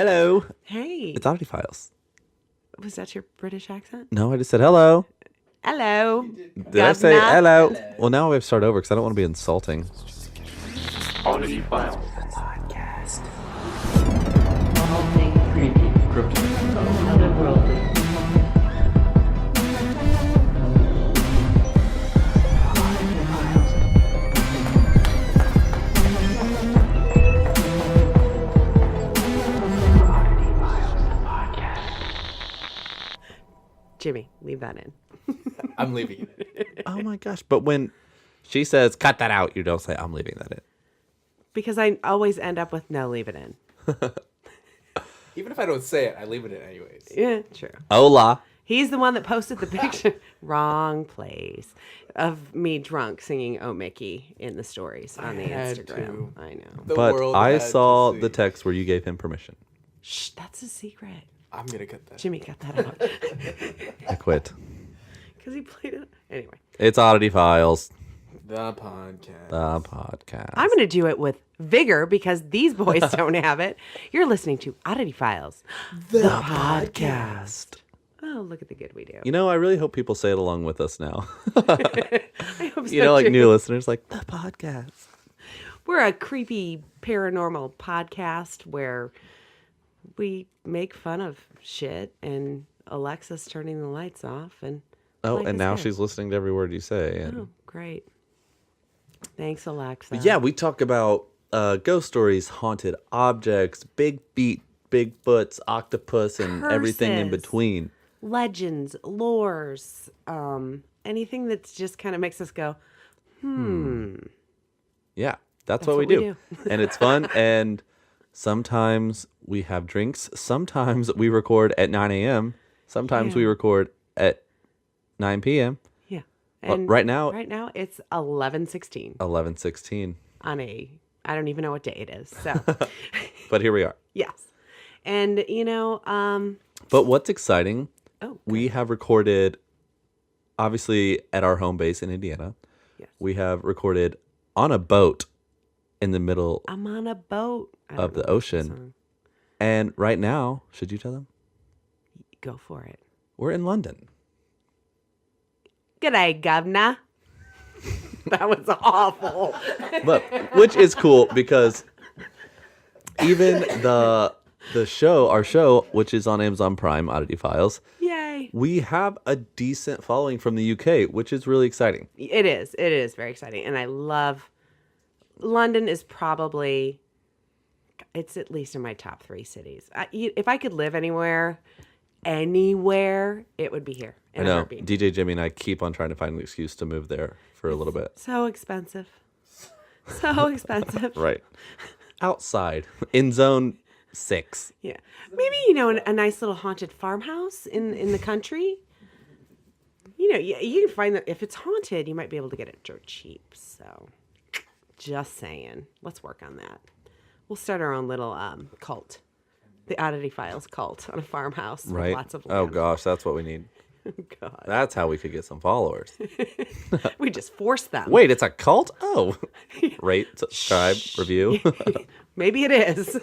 Hello. Hey. It's Oddity Files. Was that your British accent? No, I just said hello. Hello. Did I say hello? Well, now we have to start over because I don't want to be insulting. Oddity Files. Podcast. All things creepy, cryptic, otherworldly. Jimmy, leave that in. I'm leaving it. Oh my gosh. But when she says, cut that out, you don't say, I'm leaving that in. Because I always end up with no, leave it in. Even if I don't say it, I leave it in anyways. Yeah, true. Hola. He's the one that posted the picture. Wrong place. Of me drunk singing Oh Mickey in the stories on the had Instagram. to. I know. The But world I had saw to the see. text where you gave him permission. Shh, that's a secret. I'm gonna cut that. Jimmy, cut that out. I quit. Because he played it. Anyway. It's Oddity Files, The podcast. the podcast. I'm going to do it with vigor because these boys don't have it. You're listening to Oddity Files, the podcast. Oh, look at the good we do. You know, I really hope people say it along with us now. I hope so You know, like too. new listeners, like, the podcast. We're a creepy paranormal podcast where we make fun of shit and Alexa's turning the lights off and Oh, life and is now good. she's listening to every word you say. And Oh, great. Thanks, Alexa. But yeah, we talk about ghost stories, haunted objects, big feet, big butts, octopus, and everything in Curses. between. Legends, lores, anything that's just kind of makes us go, Yeah, that's what we do. And it's fun. And sometimes we have drinks. Sometimes we record at 9 a.m. Sometimes we Yeah. record at 9 p.m. yeah. Well, And right now- it's 11:16 11:16. on I don't even know what day it is. So, But here we are. yes. And, But what's exciting, oh, we have recorded, obviously, at our home base in Indiana. yes. We have recorded on a boat in the middle I'm on a boat. I of don't the know that ocean. song. And right now, should you tell them? Go for it. We're in London. G'day, governor. That was awful. But which is cool because even the show, our show, which is on Amazon Prime, Oddity Files, Yay. we have a decent following from the UK, which is really exciting. It is. It is very exciting. And I love London is probably, it's at least in my top 3 cities. If I could live anywhere, it would be here. I know DJ Jimmy and I keep on trying to find an excuse to move there for a little bit. So expensive. So expensive. Right. Outside in zone 6. Yeah. Maybe, a nice little haunted farmhouse in the country. You can find that if it's haunted, you might be able to get it dirt cheap. So just saying. Let's work on that. We'll start our own little cult. The Oddity Files cult on a farmhouse Right. with lots of Oh land. gosh, that's what we need. God. That's how we could get some followers. We just force them. Wait, it's a cult? Oh. Rate, subscribe, review. Maybe it is.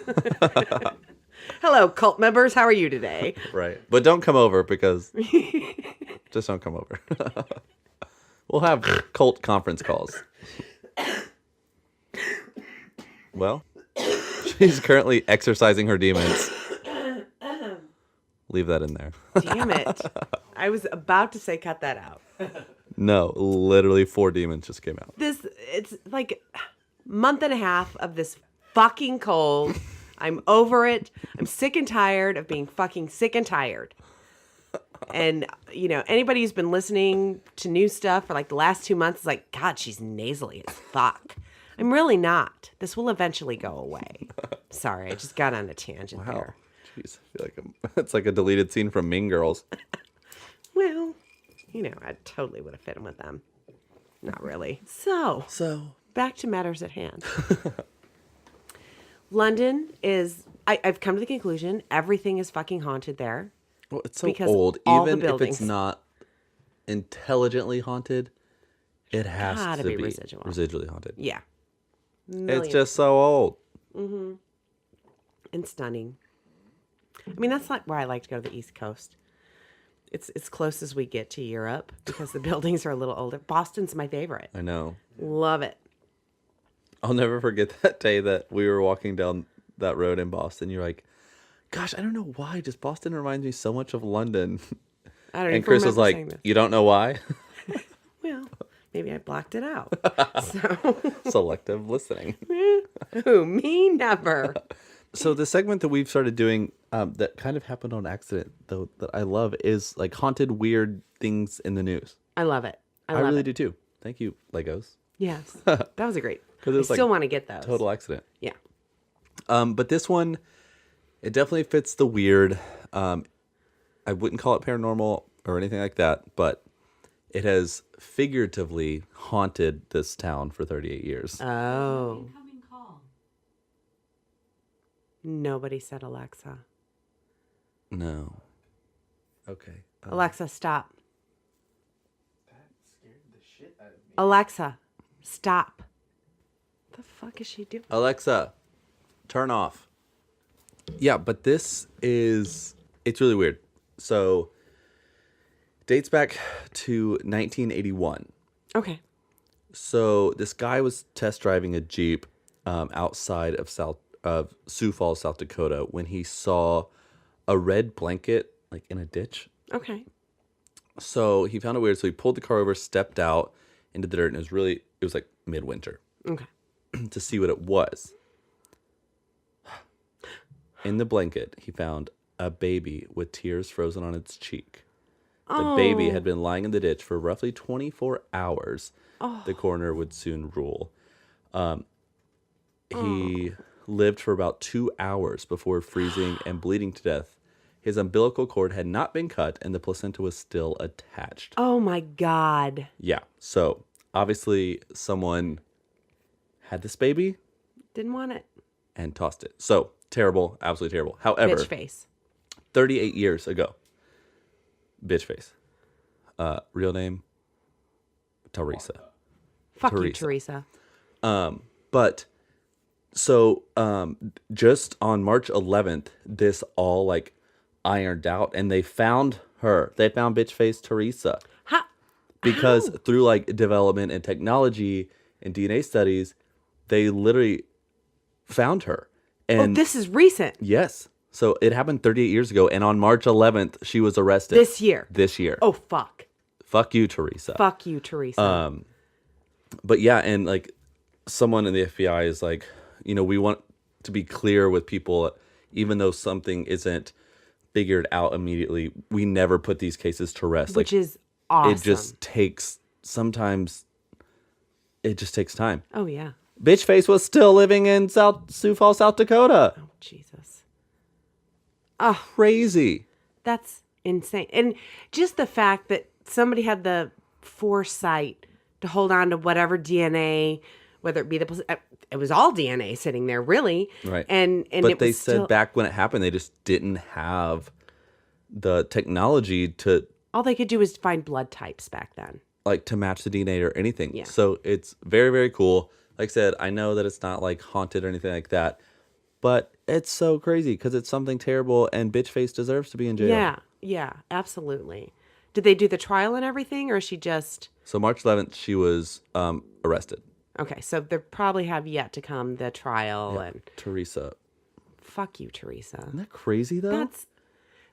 Hello, cult members. How are you today? Right. But don't come over because just don't come over. We'll have cult conference calls. Well, she's currently exercising her demons. Leave that in there. Damn it. I was about to say cut that out. No, literally 4 demons just came out. It's like a month and a half of this fucking cold. I'm over it. I'm sick and tired of being fucking sick and tired. And, anybody who's been listening to new stuff for like the last 2 months is like, God, she's nasally as fuck. I'm really not. This will eventually go away. Sorry, I just got on a tangent Wow. there. Jeez, I feel like it's like a deleted scene from Mean Girls. Well, I totally would have fit in with them. Not really. So, back to matters at hand. London is, I've come to the conclusion, everything is fucking haunted there. Well, it's so Because old. all the Even if it's buildings- not intelligently haunted, it has Gotta to be be residual. residually haunted. Yeah. It's just so old. And stunning. I mean, that's like where I like to go to the East Coast. It's as close as we get to Europe because the buildings are a little older. Boston's my favorite. I know. Love it. I'll never forget that day that we were walking down that road in Boston. You're like, gosh, I don't know why. Just Boston reminds me so much of London. I don't And even Chris was remember saying like, this. you don't know why? Well, maybe I blocked it out. So, Selective listening. who? Me? Never. So the segment that we've started doing that kind of happened on accident, though, that I love is like haunted, weird things in the news. I love it. I love really it. do too. Thank you, Legos. Yes. That was a great. 'Cause it I was, like, still want to get those. Total accident. Yeah. But this one, it definitely fits the weird. I wouldn't call it paranormal or anything like that, but it has figuratively haunted this town for 38 years. Oh. Incoming call. Nobody said Alexa. No. Okay. Alexa, stop. That scared the shit out of me. Alexa, stop. What the fuck is she doing? Alexa, turn off. Yeah, but it's really weird. So, dates back to 1981. Okay. So this guy was test driving a Jeep outside of Sioux Falls, South Dakota, when he saw a red blanket like in a ditch. Okay. So he found it weird. So he pulled the car over, stepped out into the dirt, and it was like midwinter Okay. to see what it was. In the blanket, he found a baby with tears frozen on its cheek. The baby had been lying in the ditch for roughly 24 hours. The coroner would soon rule. He lived for about 2 hours before freezing and bleeding to death. His umbilical cord had not been cut, and the placenta was still attached. Oh my God. Yeah. So obviously, someone had this baby Didn't want it. and tossed it. So terrible, absolutely terrible. However, Bitchface. 38 years ago, Bitchface. Real name, Teresa. Fuck you, Teresa. Teresa. But so just on March 11th, this all like ironed out, and they found her. They found Bitchface Teresa because through like development and technology and DNA studies, they literally found her. And this is recent. yes. So it happened 38 years ago, and on March 11th, she was arrested. This year. This year. Oh, fuck. Fuck you, Teresa. Fuck you, Teresa. But yeah, and like someone in the FBI is like, we want to be clear with people, even though something isn't figured out immediately, we never put these cases to rest. Which like, is awesome. it just takes, sometimes it just takes time. Oh, yeah. Bitchface was still living in Sioux Falls, South Dakota. Oh, Jesus. Crazy. That's insane. And just the fact that somebody had the foresight to hold on to whatever DNA, whether it be it was all DNA sitting there, really. Right. And but it they was said still, back when it happened, they just didn't have the technology to all they could do was find blood types back then. to match the DNA or anything. Yeah. So it's very, very cool. Like I said, I know that it's not like haunted or anything like that, but it's so crazy because it's something terrible, and Bitchface deserves to be in jail. Yeah, absolutely. Did they do the trial and everything, or is she just... So March 11th, she was arrested. Okay, so they probably have yet to come the trial and... Teresa. Fuck you, Teresa. Isn't that crazy, though?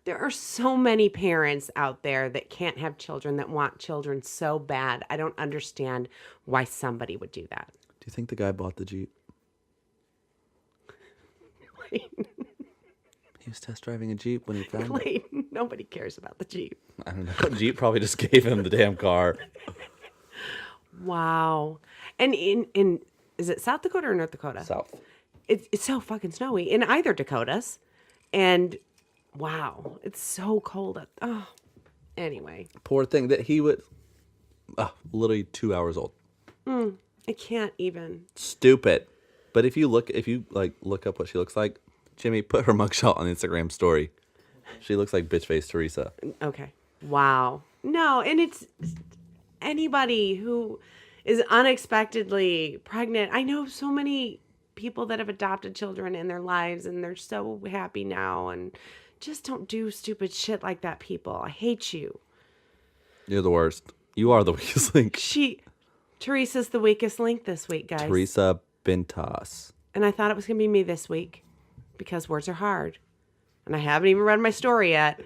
There are so many parents out there that can't have children, that want children so bad. I don't understand why somebody would do that. Do you think the guy bought the Jeep? He was test driving a Jeep when he found it. Clayton, nobody cares about the Jeep. I don't know. Jeep probably just gave him the damn car. Wow. And in is it South Dakota or North Dakota? South. It's so fucking snowy in either Dakotas. And wow, it's so cold. Anyway. Poor thing that he would... literally 2 hours old. I can't even. Stupid. But if you look up what she looks like, Jimmy, put her mugshot on the Instagram story. She looks like Bitchface Teresa. Okay. Wow. No, and it's anybody who is unexpectedly pregnant. I know so many people that have adopted children in their lives, and they're so happy now and Just don't do stupid shit like that, people. I hate you. You're the worst. You are the weakest link. Teresa's the weakest link this week, guys. Teresa Bentas. And I thought it was going to be me this week because words are hard. And I haven't even read my story yet.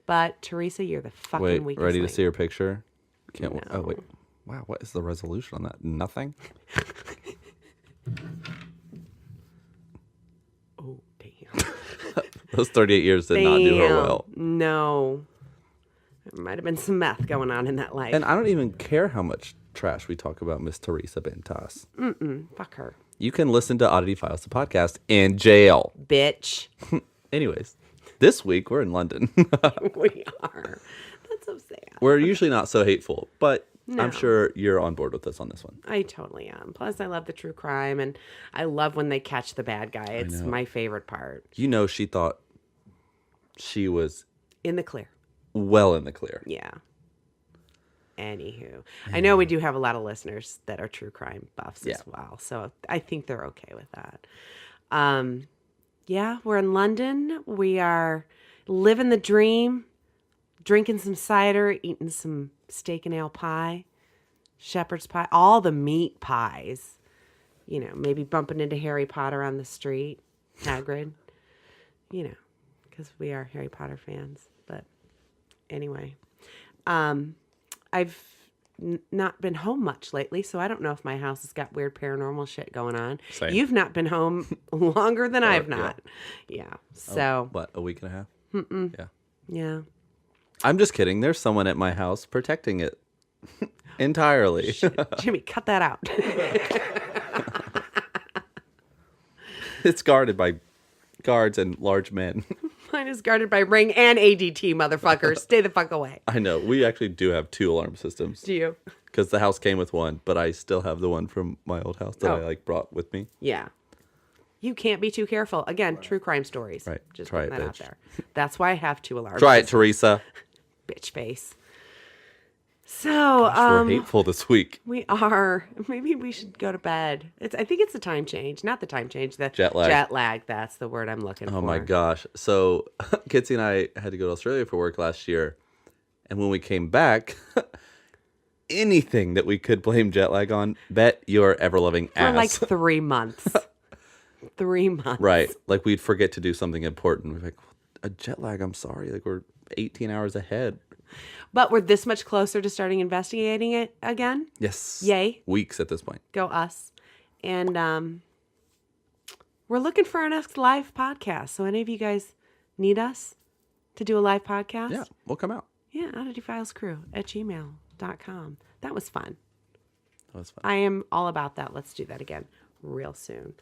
But Teresa, you're the fucking weakest ready link. to see your picture? Can't No. Oh, wait. Wow, what is the resolution on that? Nothing? Oh, damn. Those 38 years did not do her well. No. There might have been some meth going on in that life. And I don't even care how much trash we talk about Miss Teresa Bentas. Fuck her. You can listen to Oddity Files, the podcast, in jail. Bitch. Anyways, this week we're in London. We are. That's so sad. We're usually not so hateful, but No. I'm sure you're on board with us on this one. I totally am. Plus, I love the true crime, and I love when they catch the bad guy. It's my favorite part. You know, she thought she was In the clear. well in the clear. Yeah. Anywho, I know we do have a lot of listeners that are true crime buffs as well, so I think they're okay with that. Yeah, we're in London. We are living the dream, drinking some cider, eating some steak and ale pie, shepherd's pie, all the meat pies. You know, maybe bumping into Harry Potter on the street, Hagrid. You know, because we are Harry Potter fans. But anyway, I've not been home much lately, so I don't know if my house has got weird paranormal shit going on. Same. You've not been home longer than I've not. Yeah. So. What, a week and a half? Yeah. Yeah. I'm just kidding. There's someone at my house protecting it entirely. Jimmy, cut that out. It's guarded by guards and large men. Mine is guarded by Ring and ADT, motherfucker. Stay the fuck away. I know. We actually do have 2 alarm systems. Do you? Because the house came with one, but I still have the one from my old house that I brought with me. Yeah. You can't be too careful. Again, true crime stories. Right. Just Try putting it, that out bitch. there. That's why I have 2 alarms. Try it, Teresa. Bitch face. So, We're hateful this week. we are. Maybe we should go to bed. I think it's the time change. Not the time change. The Jet lag. Jet lag. That's the word I'm looking for. Oh my gosh. So Kitsie and I had to go to Australia for work last year. And when we came back, anything that we could blame jet lag on, bet your ever-loving For ass. like 3 months. 3 months. Right. Like we'd forget to do something important. We're like, a jet lag, I'm sorry. Like we're 18 hours ahead. But we're this much closer to starting investigating it again. Yes. Yay. Weeks at this point. Go us. And we're looking for our next live podcast. So any of you guys need us to do a live podcast? Yeah, we'll come out. Yeah, oddityfilescrew@gmail.com. That was fun. That was fun. I am all about that. Let's do that again real soon.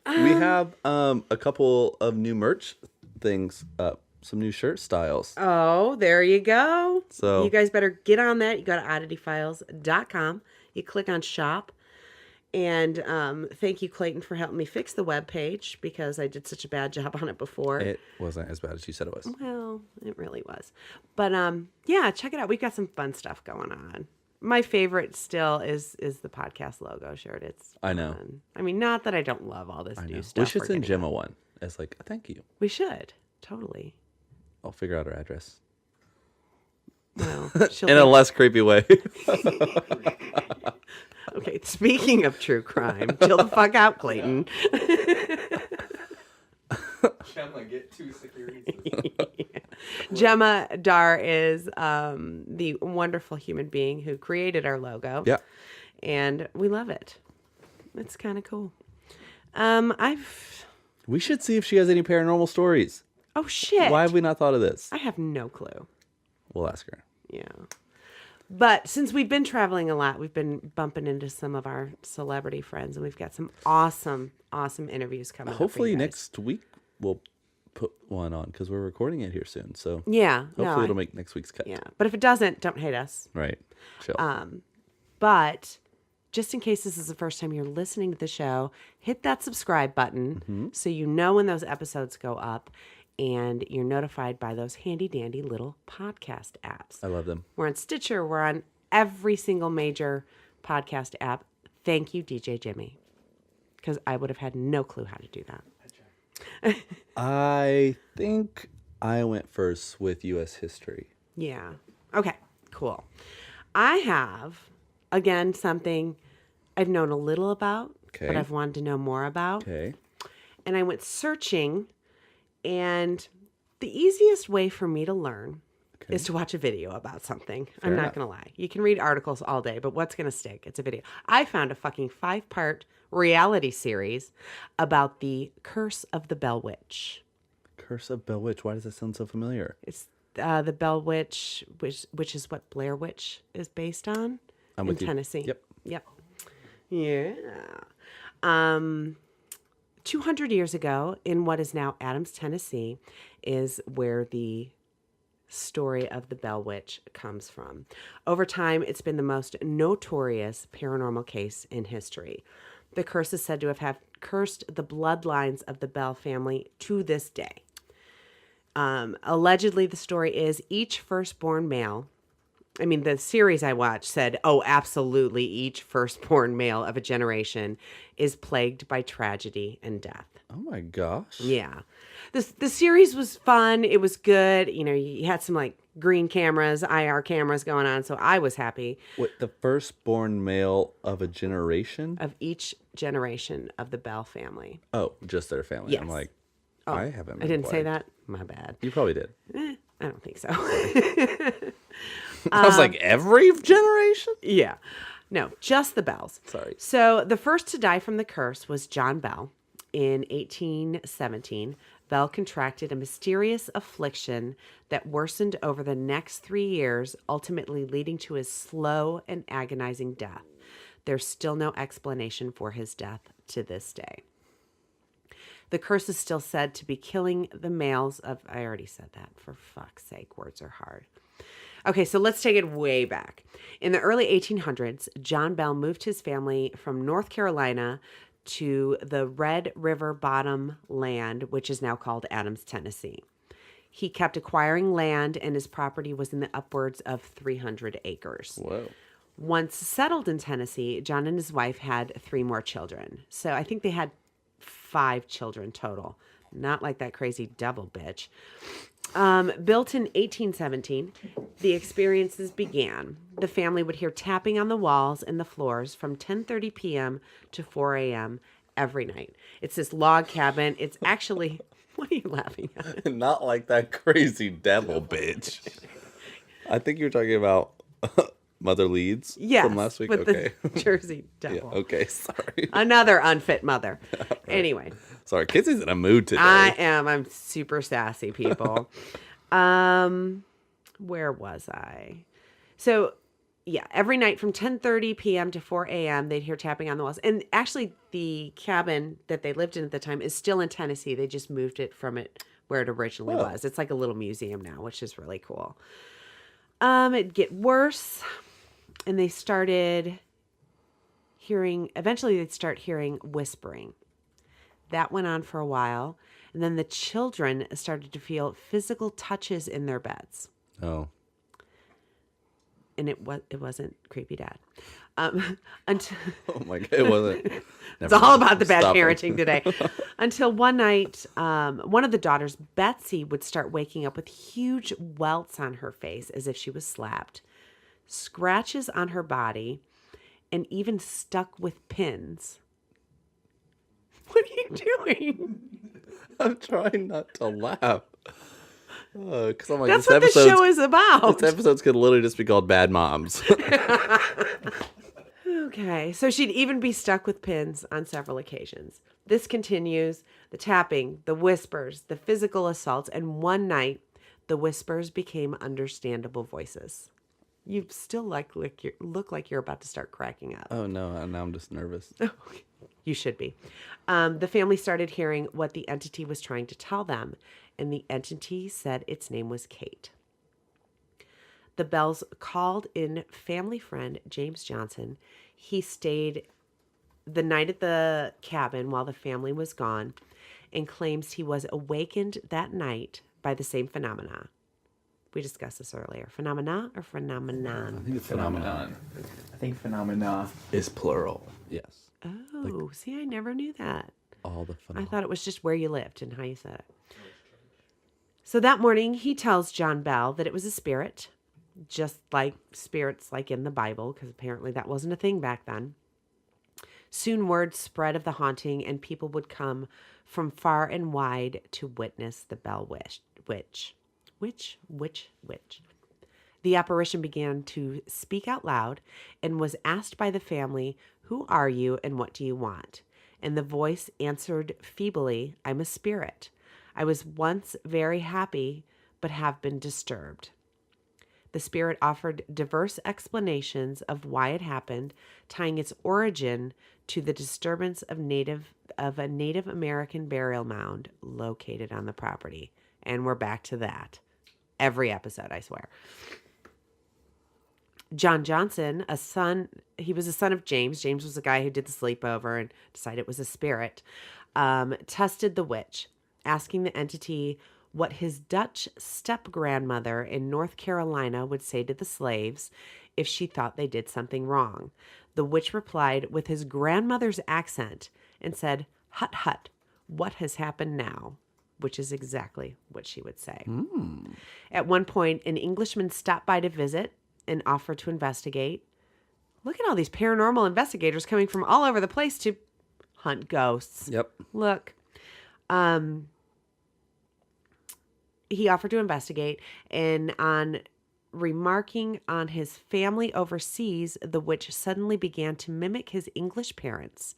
We have a couple of new merch things up. Some new shirt styles. Oh, there you go. So- you guys better get on that. You go to oddityfiles.com. You click on shop. And thank you, Clayton, for helping me fix the webpage because I did such a bad job on it before. It wasn't as bad as you said it was. Well, it really was. But yeah, check it out. We've got some fun stuff going on. My favorite still is the podcast logo shirt. It's I know. fun. I mean, not that I don't love all this new stuff. We should we're send getting Gemma on. one as like a thank you. We should. Totally. I'll figure out her address. Well, she'll In a think- less creepy way. Okay, speaking of true crime, chill the fuck out, Clayton. Gemma, get 2 securities. Gemma Dar is the wonderful human being who created our logo. Yeah. And we love it. It's kind of cool. We should see if she has any paranormal stories. Oh, shit. Why have we not thought of this? I have no clue. We'll ask her. Yeah. But since we've been traveling a lot, we've been bumping into some of our celebrity friends, and we've got some awesome, awesome interviews coming up for Hopefully you guys. next week we'll put one on because we're recording it here soon. So Yeah. hopefully it'll make next week's cut. Yeah. But if it doesn't, don't hate us. Right. Chill. But just in case this is the first time you're listening to the show, hit that subscribe button so you know when those episodes go up and you're notified by those handy dandy little podcast apps. I love them. We're on Stitcher. We're on every single major podcast app. Thank you, DJ Jimmy, because I would have had no clue how to do that. I think I went first with U.S. history. Yeah. Okay, cool. I have, again, something I've known a little about, but Okay. I've wanted to know more about. Okay. And I went searching, and the easiest way for me to learn is to watch a video about something. I'm not enough. going to lie. You can read articles all day, but what's going to stick? It's a video. I found a fucking 5-part reality series about the Curse of the Bell Witch. Curse of Bell Witch. Why does that sound so familiar? It's the Bell Witch, which is what Blair Witch is based on I'm in with you. Tennessee. Yep. Yeah. 200 years ago, in what is now Adams, Tennessee, is where the story of the Bell Witch comes from. Over time, it's been the most notorious paranormal case in history. The curse is said to have cursed the bloodlines of the Bell family to this day. Allegedly, the story is each firstborn male. I mean, the series I watched said, oh, absolutely, each firstborn male of a generation is plagued by tragedy and death. Oh my gosh. Yeah. The series was fun. It was good. You know, you had some like green cameras, IR cameras going on, so I was happy. What, the firstborn male of a generation? Of each generation of the Bell family. Oh, just their family. Yes. I'm like, Oh, I haven't been I didn't say plagued. that? My bad. You probably did. I don't think so. I was like, every generation? Yeah. No, just the Bells. Sorry. So the first to die from the curse was John Bell. In 1817, Bell contracted a mysterious affliction that worsened over the next 3 years, ultimately leading to his slow and agonizing death. There's still no explanation for his death to this day. The curse is still said to be killing the males of... I already said that. For fuck's sake, words are hard. Okay, so let's take it way back. In the early 1800s, John Bell moved his family from North Carolina to the Red River Bottom land, which is now called Adams, Tennessee. He kept acquiring land, and his property was in the upwards of 300 acres. Whoa. Once settled in Tennessee, John and his wife had 3 more children. So I think they had 5 children total. Not like that crazy double bitch. Built in 1817, the experiences began. The family would hear tapping on the walls and the floors from 10:30 p.m. to 4 a.m. every night. It's this log cabin. It's actually... What are you laughing at? Not like that crazy devil bitch. I think you're talking about Mother Leeds Yes, from last week. with Okay. the Jersey Yeah, Devil. okay, sorry. Another unfit mother. Anyway. Sorry, Kitsie's in a mood today. I am. I'm super sassy, people. Where was I? So, yeah, every night from 10:30 p.m. to 4 a.m., they'd hear tapping on the walls. And actually, the cabin that they lived in at the time is still in Tennessee. They just moved it from it where it originally was. It's like a little museum now, which is really cool. It'd get worse, and they started hearing... Eventually, they'd start hearing whispering. That went on for a while. And then the children started to feel physical touches in their beds. Oh. And it wasn't creepy dad. Until Oh my God, it wasn't. it's all about the bad Stop it. parenting today. Until one night, one of the daughters, Betsy, would start waking up with huge welts on her face as if she was slapped, scratches on her body, and even stuck with pins. What are you doing? I'm trying not to laugh. Because I'm like, That's this what the episode's- show is about. This episode's could literally just be called Bad Moms. Okay, so she'd even be stuck with pins on several occasions. This continues, the tapping, the whispers, the physical assaults, and one night, the whispers became understandable voices. You still look like you're about to start cracking up. Oh no, now I'm just nervous. You should be. The family started hearing what the entity was trying to tell them, and the entity said its name was Kate. The Bells called in family friend James Johnson. He stayed the night at the cabin while the family was gone and claims he was awakened that night by the same phenomena. We discussed this earlier. Phenomena or phenomenon? I think it's phenomenon. I think phenomena Is plural. Yes. Oh, see, I never knew that. All the fun. I thought it was just where you lived and how you said it. So that morning, he tells John Bell that it was a spirit, just like spirits like in the Bible, because apparently that wasn't a thing back then. Soon word spread of the haunting, and people would come from far and wide to witness the Bell witch. The apparition began to speak out loud and was asked by the family, "Who are you and what do you want?" And the voice answered feebly, "I'm a spirit. I was once very happy, but have been disturbed." The spirit offered diverse explanations of why it happened, tying its origin to the disturbance of a Native American burial mound located on the property. And we're back to that. Every episode, I swear. John Johnson, he was a son of James. James was the guy who did the sleepover and decided it was a spirit, tested the witch, asking the entity what his Dutch step-grandmother in North Carolina would say to the slaves if she thought they did something wrong. The witch replied with his grandmother's accent and said, "Hut, hut, what has happened now?" Which is exactly what she would say. At one point, an Englishman stopped by to visit and offered to investigate. Look at all these paranormal investigators coming from all over the place to hunt ghosts. Yep. Look. He offered to investigate, and on remarking on his family overseas, the witch suddenly began to mimic his English parents.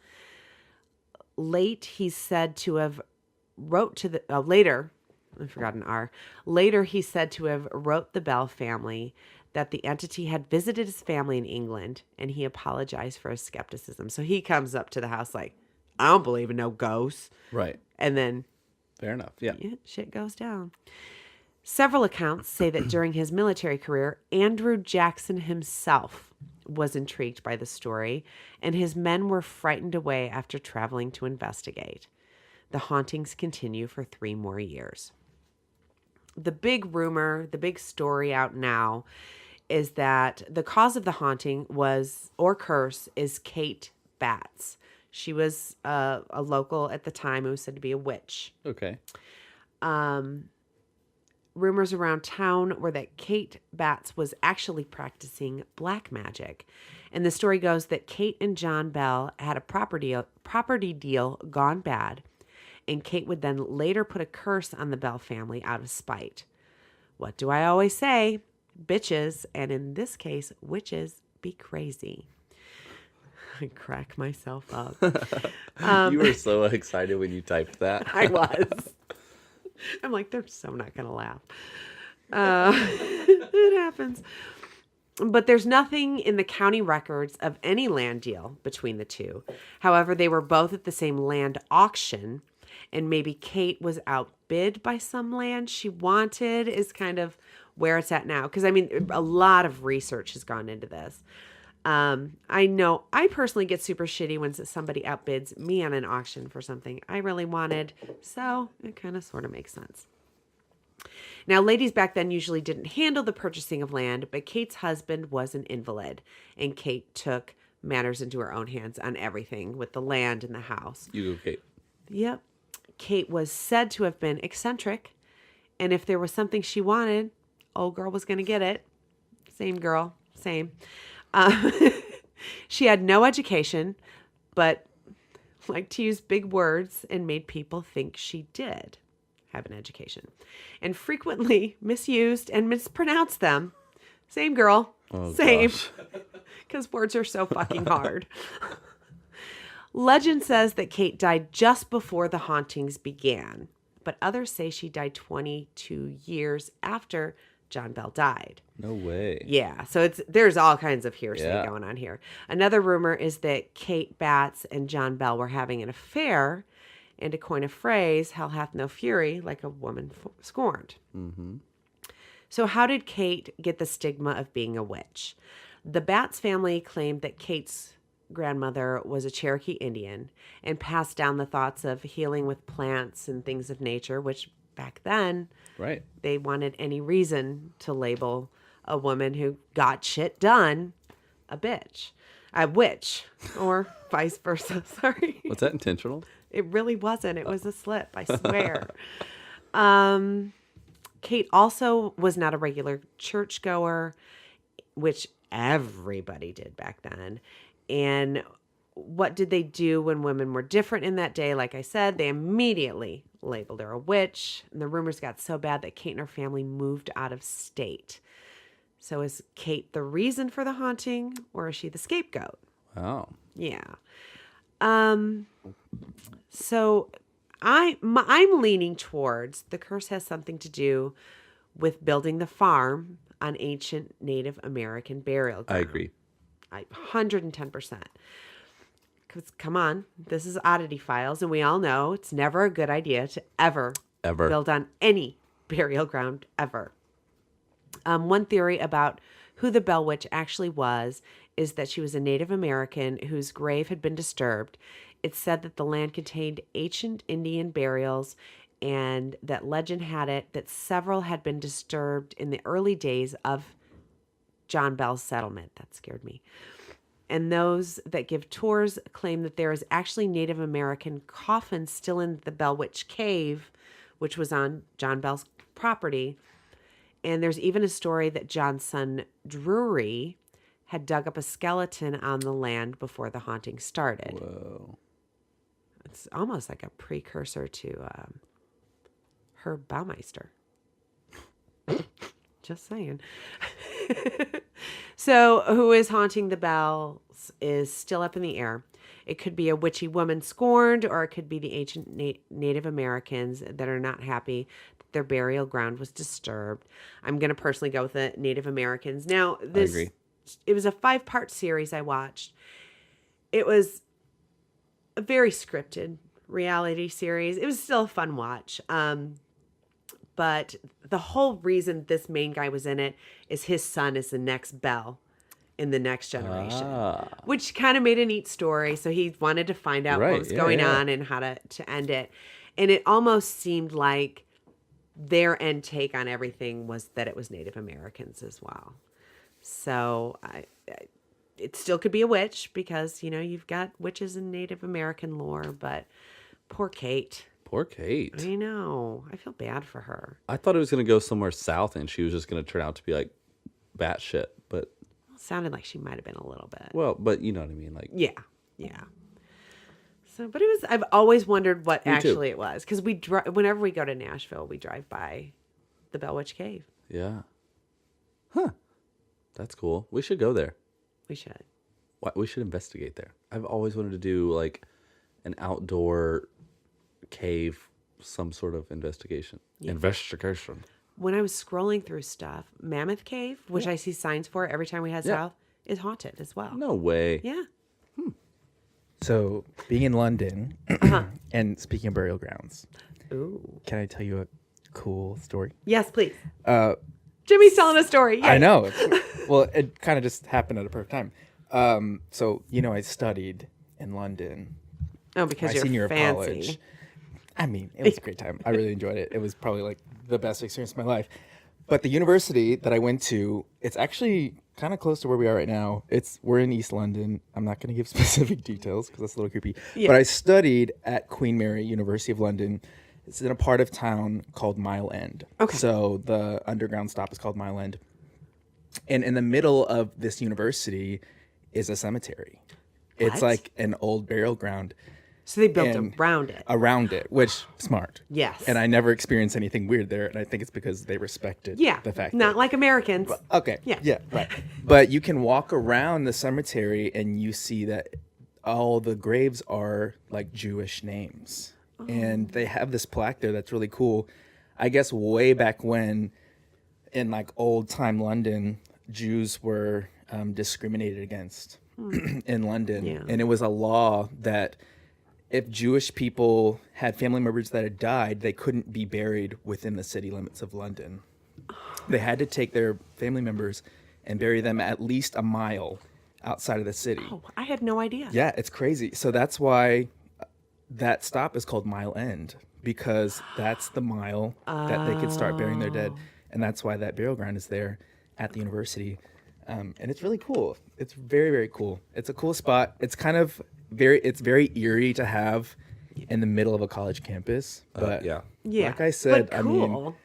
Later, he said to have wrote the Bell family that the entity had visited his family in England, and he apologized for his skepticism. So he comes up to the house like, "I don't believe in no ghosts." Right. And then Fair enough. Yeah. shit goes down. Several accounts say that during his military career, Andrew Jackson himself was intrigued by the story, and his men were frightened away after traveling to investigate. The hauntings continue for 3 more years. The big rumor, the big story out now is that the cause of the haunting curse is Kate Batts. She was a local at the time who was said to be a witch. Okay. Rumors around town were that Kate Batts was actually practicing black magic. And the story goes that Kate and John Bell had a property deal gone bad, and Kate would then later put a curse on the Bell family out of spite. What do I always say? Bitches, and in this case, witches, be crazy. I crack myself up. You were so excited when you typed that. I was. I'm like, they're so not going to laugh. It happens. But there's nothing in the county records of any land deal between the two. However, they were both at the same land auction, and maybe Kate was outbid by some land she wanted is kind of where it's at now. Because, I mean, a lot of research has gone into this. I know I personally get super shitty when somebody outbids me on an auction for something I really wanted. So it kind of sort of makes sense. Now, ladies back then usually didn't handle the purchasing of land, but Kate's husband was an invalid, and Kate took matters into her own hands on everything with the land and the house. You go, Kate. Yep. Kate was said to have been eccentric, and if there was something she wanted, old girl was going to get it. Same girl, same. She had no education, but liked to use big words and made people think she did have an education, and frequently misused and mispronounced them. Same girl, same, because words are so fucking hard. Legend says that Kate died just before the hauntings began, but others say she died 22 years after John Bell died. No way. Yeah, so there's all kinds of hearsay going on here. Another rumor is that Kate Batts and John Bell were having an affair, and to coin a phrase, hell hath no fury like a woman scorned. Mm-hmm. So how did Kate get the stigma of being a witch? The Batts family claimed that Kate's grandmother was a Cherokee Indian and passed down the thoughts of healing with plants and things of nature, which back then, right, they wanted any reason to label a woman who got shit done a bitch, a witch, or vice versa. Sorry. Was that intentional? It really wasn't. It was a slip, I swear. Kate also was not a regular churchgoer, which everybody did back then. And what did they do when women were different in that day? Like I said, they immediately labeled her a witch. And the rumors got so bad that Kate and her family moved out of state. So is Kate the reason for the haunting, or is she the scapegoat? Oh. Yeah. So I'm leaning towards the curse has something to do with building the farm on ancient Native American burial ground. I agree. 110%. Because come on, this is Oddity Files, and we all know it's never a good idea to ever build on any burial ground ever. One theory about who the Bell Witch actually was is that she was a Native American whose grave had been disturbed. It's said that the land contained ancient Indian burials, and that legend had it that several had been disturbed in the early days of John Bell's settlement. That scared me. And those that give tours claim that there is actually Native American coffins still in the Bell Witch Cave, which was on John Bell's property. And there's even a story that John's son Drury had dug up a skeleton on the land before the haunting started. Whoa. It's almost like a precursor to Herb Baumeister. Just saying. So who is haunting the bells is still up in the air. It could be a witchy woman scorned, or it could be the ancient Native Americans that are not happy that their burial ground was disturbed. I'm going to personally go with the Native Americans. Now, I agree. It was a 5-part series I watched. It was a very scripted reality series. It was still a fun watch. But the whole reason this main guy was in it is his son is the next Bell in the next generation, which kind of made a neat story. So he wanted to find out what was going on and how to end it. And it almost seemed like their end take on everything was that it was Native Americans as well. So it still could be a witch because, you know, you've got witches in Native American lore, but poor Kate. Poor Kate. I know. I feel bad for her. I thought it was going to go somewhere south and she was just going to turn out to be like batshit, but... It sounded like she might have been a little bit. Well, but you know what I mean? Like, yeah. So, but it was, I've always wondered what Me actually too. it was. Because whenever we go to Nashville, we drive by the Bell Witch Cave. Yeah. Huh. That's cool. We should go there. We should. We should investigate there. I've always wanted to do like an outdoor cave, some sort of investigation. Yeah. Investigation. When I was scrolling through stuff, Mammoth Cave, which I see signs for every time we head south, is haunted as well. No way. Yeah. So, being in London and speaking of burial grounds, Ooh. can I tell you a cool story? Yes, please. Jimmy's telling a story. Yay. I know. Well, it kind of just happened at a perfect time. So, you know, I studied in London. Oh, because my you're senior year of fancy. college. I mean, it was a great time. I really enjoyed it. It was probably like the best experience of my life. But the university that I went to, it's actually kind of close to where we are right now. We're in East London. I'm not going to give specific details because that's a little creepy. Yeah. But I studied at Queen Mary, University of London. It's in a part of town called Mile End. Okay. So the underground stop is called Mile End. And in the middle of this university is a cemetery. It's What? like an old burial ground. So they built And around it. Which smart. Yes. And I never experienced anything weird there, and I think it's because they respected Yeah. the fact Not that, like Americans. okay. Yeah. Yeah, right. But you can walk around the cemetery and you see that all the graves are like Jewish names. Oh. And they have this plaque there that's really cool. I guess way back when in like old time London, Jews were discriminated against in London. Yeah. And it was a law that if Jewish people had family members that had died, they couldn't be buried within the city limits of London. They had to take their family members and bury them at least a mile outside of the city. Oh, I had no idea. Yeah, it's crazy. So that's why that stop is called Mile End, because that's the mile that they could start burying their dead. And that's why that burial ground is there at the university. And it's really cool. It's very, very cool. It's a cool spot. It's kind of very eerie to have in the middle of a college campus. But yeah. Yeah. like I said, But I mean, cool.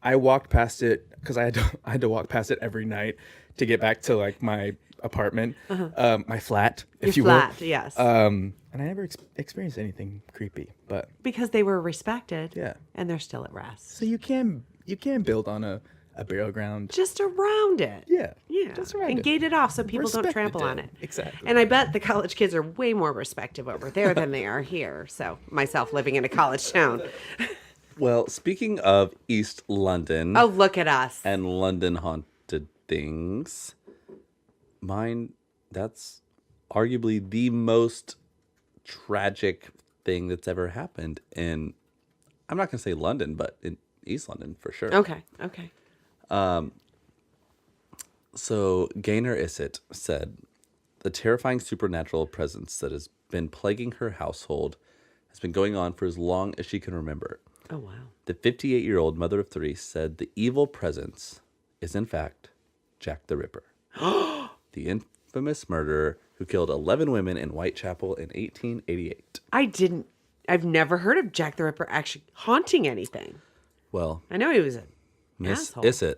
I walked past it because I had to walk past it every night to get back to like my apartment, my flat, if Your you will. flat, yes. And I never experienced anything creepy, but Because they were respected. Yeah. And they're still at rest. so you can build on a burial ground. Just around it. Yeah, Yeah. just around and it. gate it off so people don't Respect trample it. on it. Exactly. And I bet the college kids are way more respective over there than they are here. So myself living in a college town. Well, speaking of East London Oh, look at us. and London haunted things, that's arguably the most tragic thing that's ever happened in, I'm not going to say London, but in East London for sure. Okay. So Gaynor Issett said, the terrifying supernatural presence that has been plaguing her household has been going on for as long as she can remember. Oh, wow. The 58-year-old mother of three said the evil presence is, in fact, Jack the Ripper. The infamous murderer who killed 11 women in Whitechapel in 1888. I've never heard of Jack the Ripper actually haunting anything. Well, I know he was an Miss asshole. Issett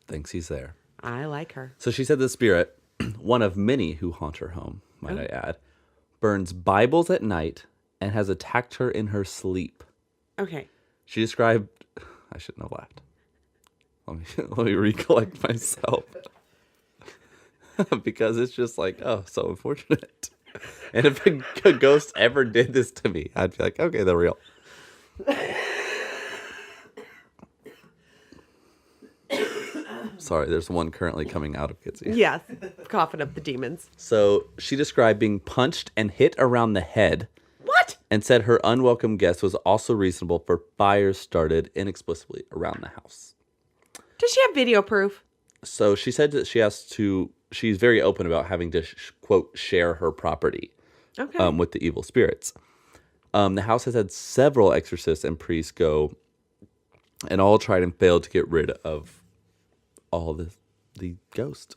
thinks he's there. I like her. So she said the spirit, one of many who haunt her home, might I add, burns Bibles at night and has attacked her in her sleep. Okay. She described, I shouldn't have laughed. Let me recollect myself. Because it's just like, oh, so unfortunate. And if a ghost ever did this to me, I'd be like, okay, they're real. Sorry, there's one currently coming out of Kitsie. Yes. Coughing up the demons. So she described being punched and hit around the head. What? And said her unwelcome guest was also reasonable for fires started inexplicably around the house. Does she have video proof? So she said that she's very open about having to, quote, share her property with the evil spirits. The house has had several exorcists and priests go and all tried and failed to get rid of all the ghost.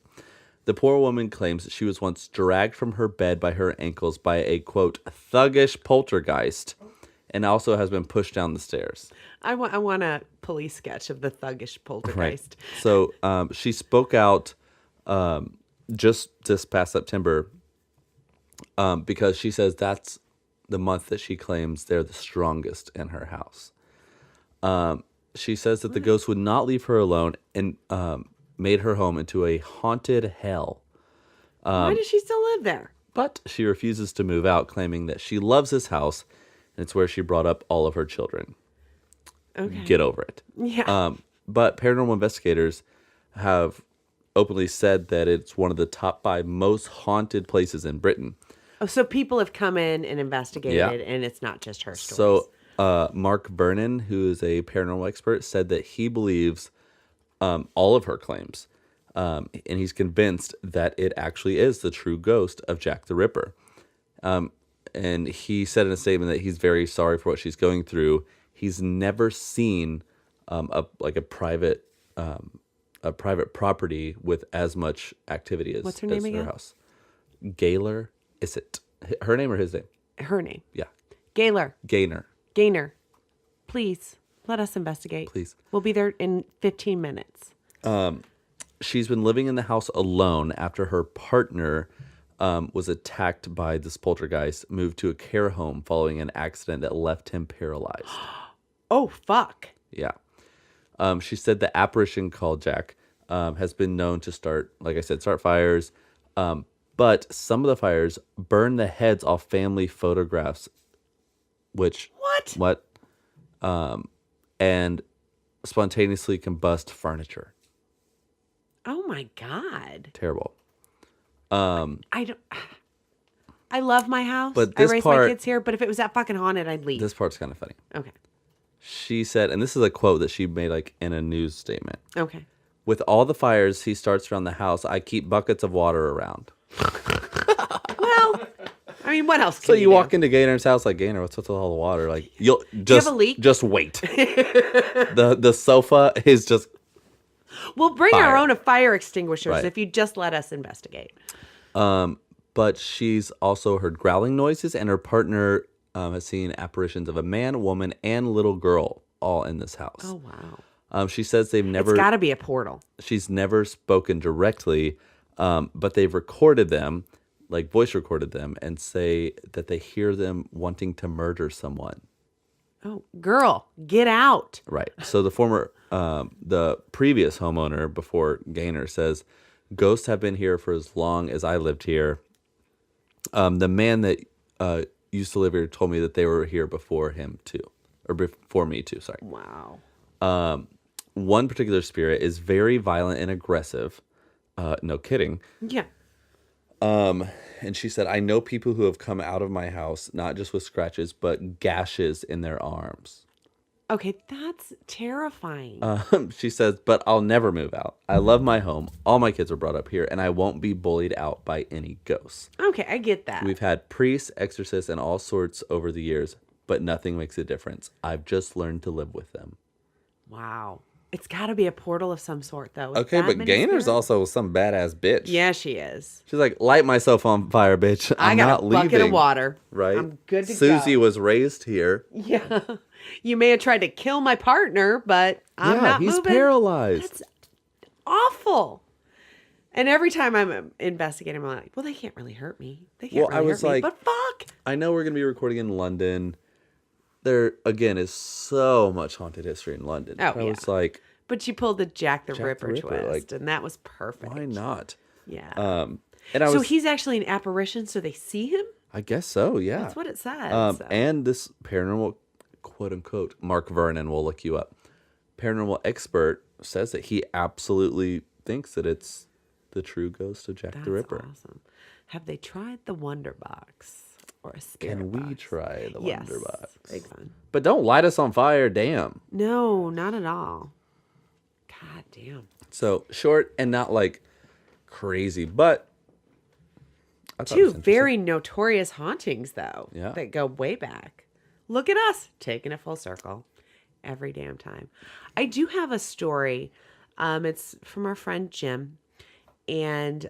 The poor woman claims that she was once dragged from her bed by her ankles by a, quote, thuggish poltergeist, and also has been pushed down the stairs. I want a police sketch of the thuggish poltergeist. Right. So she spoke out just this past September because she says that's the month that she claims they're the strongest in her house. She says that the ghost would not leave her alone and made her home into a haunted hell. Why does she still live there? But she refuses to move out, claiming that she loves this house and it's where she brought up all of her children. Okay. Get over it. Yeah. But paranormal investigators have openly said that it's one of the top 5 most haunted places in Britain. Oh, so people have come in and investigated, and it's not just her stories. So Mark Vernon, who is a paranormal expert, said that he believes all of her claims. And he's convinced that it actually is the true ghost of Jack the Ripper. And he said in a statement that he's very sorry for what she's going through. He's never seen a private property with as much activity as, What's her name as again? her house. Gaylor Issett. Her name or his name? Her name. Yeah. Gaylor. Gaynor. Please, let us investigate. Please. We'll be there in 15 minutes. She's been living in the house alone after her partner was attacked by this poltergeist, moved to a care home following an accident that left him paralyzed. Oh, fuck. Yeah. She said the apparition called Jack has been known to start fires. But some of the fires burn the heads off family photographs, What? And spontaneously combust furniture. Oh, my God. Terrible. I love my house. But I this raised part- my kids here, but if it was that fucking haunted, I'd leave. This part's kind of funny. Okay. She said, and this is a quote that she made in a news statement. Okay. With all the fires he starts around the house, I keep buckets of water around. Well, I mean, what else can So you do? walk into Gaynor's house like, Gaynor, what's with all the water? Like, you'll just have a leak? Just wait. the sofa is just We'll bring Fire. our own fire extinguishers Right. if you just let us investigate. but she's also heard growling noises, and her partner has seen apparitions of a man, woman, and little girl all in this house. Oh, wow. She says they've never. It's got to be a portal. She's never spoken directly, but they've recorded them, like voice recorded them, and say that they hear them wanting to murder someone. Oh, girl, get out. Right. So the previous homeowner before Gaynor says, ghosts have been here for as long as I lived here. The man that used to live here told me that they were here before him too, or before me too. Sorry. Wow. One particular spirit is very violent and aggressive. No kidding. Yeah. And she said, I know people who have come out of my house, not just with scratches, but gashes in their arms. Okay, that's terrifying. She says, but I'll never move out. I love my home. All my kids are brought up here, and I won't be bullied out by any ghosts. Okay, I get that. We've had priests, exorcists, and all sorts over the years, but nothing makes a difference. I've just learned to live with them. Wow. It's got to be a portal of some sort, though. Okay, but Gaynor's also some badass bitch. Yeah, she is. She's like, light myself on fire, bitch. I'm not leaving. I got a bucket of water. Right? I'm good to go. Susie was raised here. Yeah. You may have tried to kill my partner, but I'm not moving. He's paralyzed. That's awful. And every time I'm investigating, I'm like, well, they can't really hurt me. They can't really hurt me, but fuck. I know we're going to be recording in London. There, again, is so much haunted history in London. Oh, I was like... But you pulled the Jack the Ripper twist, and that was perfect. Why not? Yeah. And he's actually an apparition, so they see him? I guess so, yeah. That's what it says. And this paranormal, quote-unquote, Mark Vernon will look you up. Paranormal expert says that he absolutely thinks that it's the true ghost of Jack the Ripper. That's awesome. Have they tried the Wonder Box? Or a spirit Can we box? try the Wonder Box? Exactly. But don't light us on fire, damn. No, not at all. God damn. So short and not like crazy, but two very notorious hauntings though. Yeah. That go way back. Look at us taking it full circle every damn time. I do have a story. It's from our friend Jim, and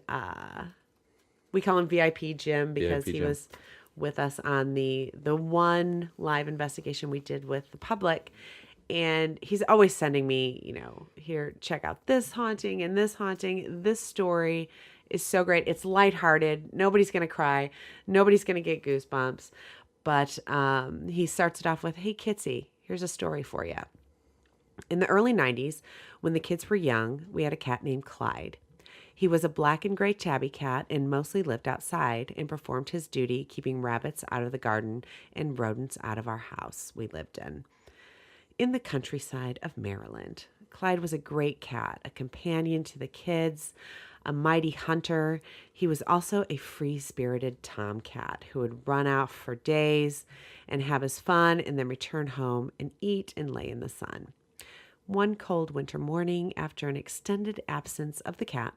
we call him VIP Jim because VIP he Jim. was with us on the one live investigation we did with the public. And he's always sending me, here, check out this haunting and this haunting. This story is so great. It's lighthearted. Nobody's going to cry. Nobody's going to get goosebumps. But he starts it off with, hey, Kitsie, here's a story for you. In the early 90s, when the kids were young, we had a cat named Clyde. He was a black and gray tabby cat and mostly lived outside and performed his duty keeping rabbits out of the garden and rodents out of our house we lived in the countryside of Maryland. Clyde was a great cat, a companion to the kids, a mighty hunter. He was also a free-spirited tomcat who would run out for days and have his fun and then return home and eat and lay in the sun. One cold winter morning, after an extended absence of the cat,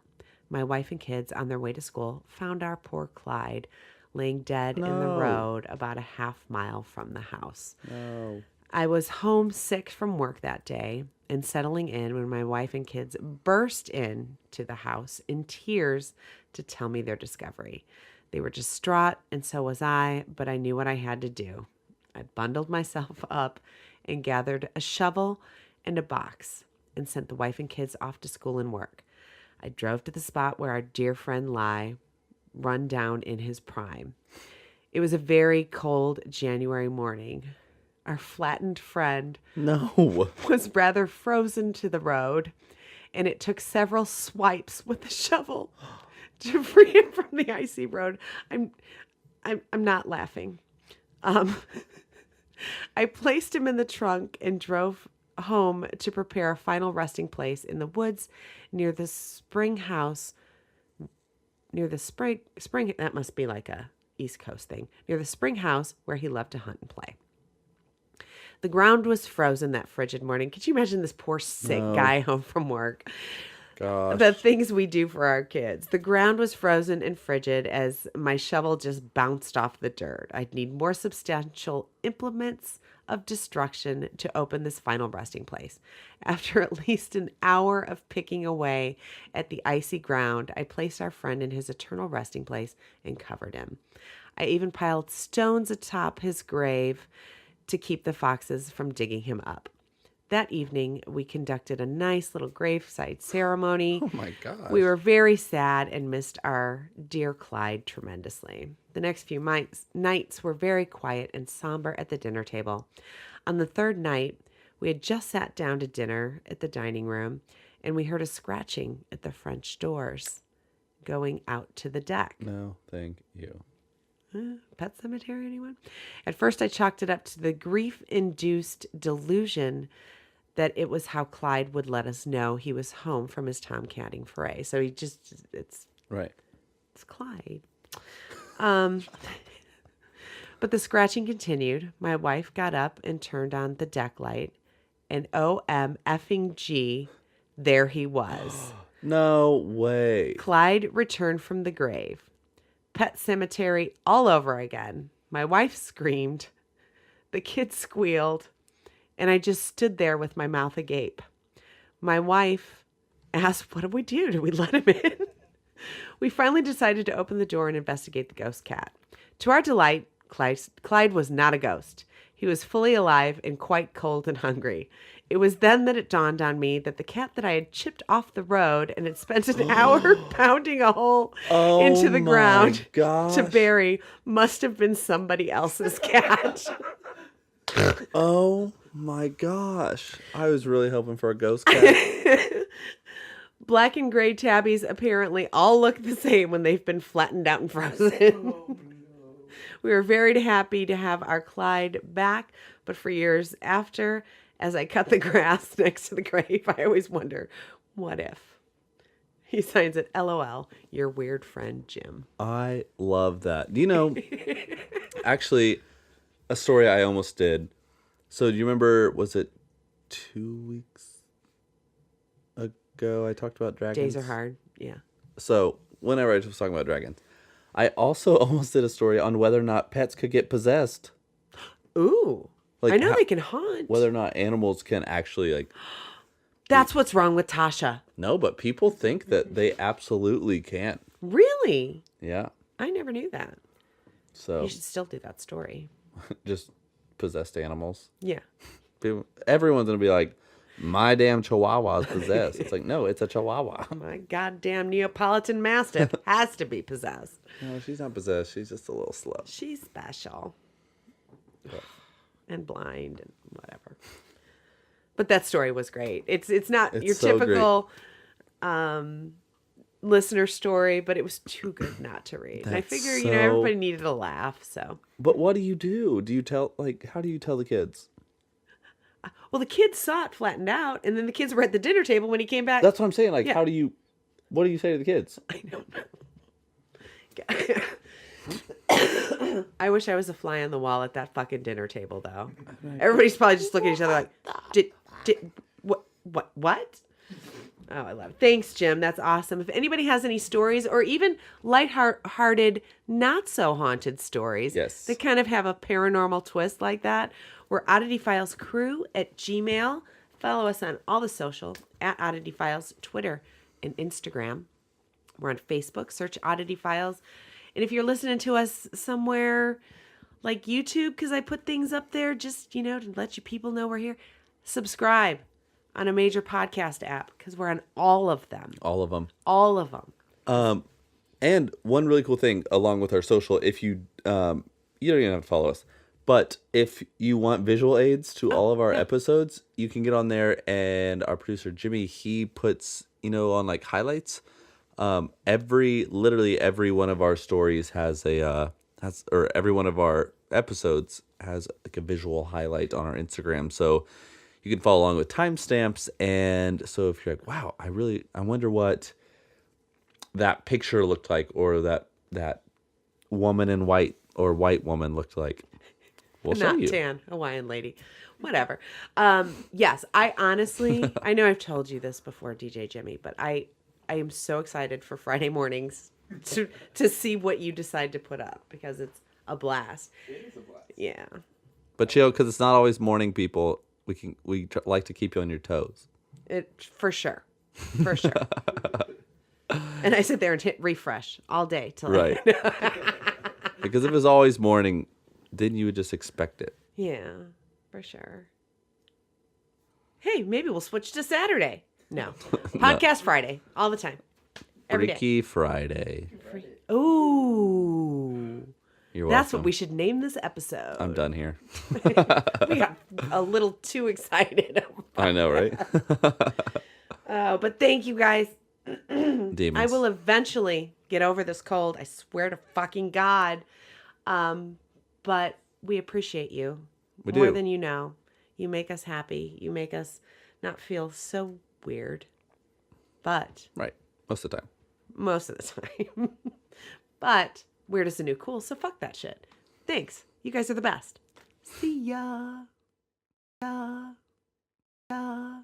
my wife and kids on their way to school found our poor Clyde laying dead in the road about a half mile from the house. No. I was homesick from work that day and settling in when my wife and kids burst into the house in tears to tell me their discovery. They were distraught, and so was I, but I knew what I had to do. I bundled myself up and gathered a shovel and a box and sent the wife and kids off to school and work. I drove to the spot where our dear friend lay, run down in his prime. It was a very cold January morning. Our flattened friend was rather frozen to the road, and it took several swipes with the shovel to free him from the icy road. I'm not laughing. I placed him in the trunk and drove home to prepare a final resting place in the woods near the spring house. Near the spring, that must be like a East Coast thing. Near the spring house where he loved to hunt and play. The ground was frozen that frigid morning. Could you imagine this poor sick guy home from work? Gosh. The things we do for our kids. The ground was frozen and frigid as my shovel just bounced off the dirt. I'd need more substantial implements, of destruction to open this final resting place. After at least an hour of picking away at the icy ground, I placed our friend in his eternal resting place and covered him. I even piled stones atop his grave to keep the foxes from digging him up. That evening, we conducted a nice little graveside ceremony. Oh my gosh. We were very sad and missed our dear Clyde tremendously. The next few nights were very quiet and somber at the dinner table. On the third night, we had just sat down to dinner at the dining room, and we heard a scratching at the French doors going out to the deck. No, thank you. Pet cemetery, anyone? At first, I chalked it up to the grief-induced delusion that it was how Clyde would let us know he was home from his tomcatting foray. So it's Right. Clyde. But the scratching continued. My wife got up and turned on the deck light, and OMFG, there he was. No way. Clyde returned from the grave. Pet cemetery all over again. My wife screamed. The kids squealed. And I just stood there with my mouth agape. My wife asked, what do we do? Do we let him in? We finally decided to open the door and investigate the ghost cat. To our delight, Clyde was not a ghost. He was fully alive and quite cold and hungry. It was then that it dawned on me that the cat that I had chipped off the road and had spent an hour pounding a hole into the ground to bury must have been somebody else's cat. Oh my gosh. I was really hoping for a ghost cat. Black and gray tabbies apparently all look the same when they've been flattened out and frozen. We were very happy to have our Clyde back, but for years after, as I cut the grass next to the grave, I always wonder, what if? He signs it, LOL, your weird friend, Jim. I love that. Do you know, actually, a story I almost did. So do you remember, was it 2 weeks ago I talked about dragons? Days are hard, yeah. So whenever I was talking about dragons, I also almost did a story on whether or not pets could get possessed. Ooh. Like I know they can haunt. Whether or not animals can actually, like... That's what's wrong with Tasha. No, but people think that they absolutely can. Really? Yeah. I never knew that. So You should still do that story. just possessed animals. Yeah. Everyone's going to be like, my damn chihuahua is possessed. It's like, no, it's a chihuahua. My goddamn Neapolitan Mastiff has to be possessed. No, she's not possessed. She's just a little slow. She's special. And blind and whatever. But that story was great. It's not your so typical listener story, but it was too good not to read. And I That's figure, so- everybody needed a laugh, so. But what do you do? Do you tell, like, how do you tell the kids? Well, the kids saw it flattened out, and then the kids were at the dinner table when he came back. That's what I'm saying. Like, Yeah. what do you say to the kids? I don't know. I wish I was a fly on the wall at that fucking dinner table, though. Everybody's probably just looking at each other like, what? Oh, I love it. Thanks, Jim. That's awesome. If anybody has any stories or even lighthearted, not so haunted stories Yes. that kind of have a paranormal twist like that, we're Oddity Files Crew at Gmail. Follow us on all the social at Oddity Files, Twitter and Instagram. We're on Facebook. Search Oddity Files. And if you're listening to us somewhere like YouTube, because I put things up there just, to let you people know we're here, subscribe on a major podcast app because we're on all of them. All of them. All of them. And one really cool thing along with our social, if you don't even have to follow us, but if you want visual aids to all of our episodes, you can get on there, and our producer Jimmy, he puts, on like highlights. Literally every one of our stories has or every one of our episodes has like a visual highlight on our Instagram. So you can follow along with timestamps. And so if you're like, wow, I wonder what that picture looked like, or that woman in white or white woman looked like, we'll show Not you. tan, Hawaiian lady. Whatever. Yes, I honestly, I know I've told you this before, DJ Jimmy, but I am so excited for Friday mornings to see what you decide to put up because it's a blast. It is a blast. Yeah. But chill, because it's not always morning, people. We like to keep you on your toes. For sure. For sure. And I sit there and hit refresh all day till Right. Because if it was always morning, then you would just expect it. Yeah, for sure. Hey, maybe we'll switch to Saturday. No. Podcast Friday, all the time. Every day. Freaky Friday. Ooh. You're welcome. That's what we should name this episode. I'm done here. We got a little too excited. I know, right? But thank you guys. Demons. I will eventually get over this cold. I swear to fucking God. But we appreciate you. We more do. than you know. You make us happy. You make us not feel so weird. But Right. Most of the time. most of the time. But weird is the new cool, so fuck that shit. Thanks. You guys are the best. See ya. Ya. Ya.